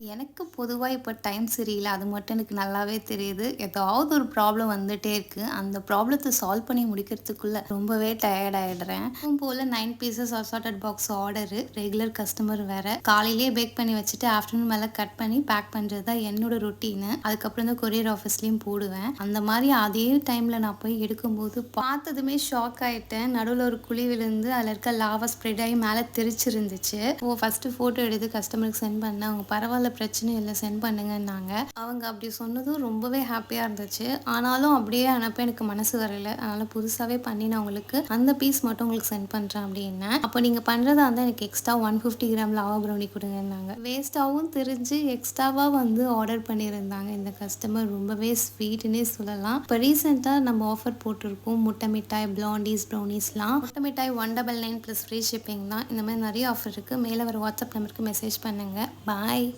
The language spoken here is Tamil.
எனக்கு பொதுவா இப்ப டைம் சரியில்ல. அது மட்டும் எனக்கு நல்லாவே தெரியுது. ஏதாவது ஒரு ப்ராப்ளம் வந்துட்டே இருக்கு. அந்த ப்ராப்ளத்த சால்வ் பண்ணி முடிக்கிறதுக்குள்ள ரொம்பவே டயர்ட் ஆயிடுறேன். எப்பவும் போல 9 pieces assorted box order. Regular customer வேற. காலையிலேயே பேக் பண்ணி வச்சுட்டு ஆஃப்டர்நூன் மேல கட் பண்ணி பேக் பண்றது தான் என்னோட ரொட்டீனு. அதுக்கப்புறம் தான் கொரியர் ஆஃபீஸ்லயும் போடுவேன். அந்த மாரி அதே டைம்ல நான் போய் எடுக்கும்போது பார்த்ததுமே ஷாக் ஆயிட்டேன். நடுவுல ஒரு குழி விழுந்து அதில இருக்க லாவா ஸ்ப்ரெட் ஆகி மேல தெரிச்சிருந்துச்சு. ஃபர்ஸ்ட்டு ஃபோட்டோ எடுத்து கஸ்டமருக்கு சென்ட் பண்ணேன். அவங்க பரவால்ல பிரச்சனை இல்ல சென்ட் பண்ணுங்கன்னாங்க. அவங்க அப்படி சொன்னதும் ரொம்பவே ஹாப்பியா இருந்துச்சு. ஆனாலும் அப்படியே அனுப்ப எனக்கு மனசு வரல. அதனால புதுசாவே பண்ணி நான் உங்களுக்கு அந்த பீஸ் மட்டும் உங்களுக்கு சென்ட் பண்றேன் அப்படின்னேன். அப்ப நீங்க பண்றதா இருந்தா எனக்கு எக்ஸ்ட்ரா 150 கிராம் லாவா ப்ரௌனி குடுங்கன்னாங்க. வேஸ்ட்டாவும் தெரிஞ்சு எக்ஸ்ட்ராவா வந்து ஆர்டர் பண்ணியிருந்தாங்க. இந்த கஸ்டமர் ரொம்பவே ஸ்வீட்ன்னே சொல்லலாம். இப்ப ரீசென்ட்டா நம்ம ஆஃபர் போட்டிருக்கோம். முட்டை மிட்டாய், பிளாண்டீஸ், ப்ரௌனீஸ்லாம். முட்டை மிட்டாய் 199 ப்ளஸ் ஃப்ரீ ஷிப்பிங் தான். இந்த மாரி நெறைய ஆஃபர் இருக்கு. மேல வர வாட்ஸ்அப் நம்பருக்கு மெசேஜ் பண்ணுங்க. பாய்.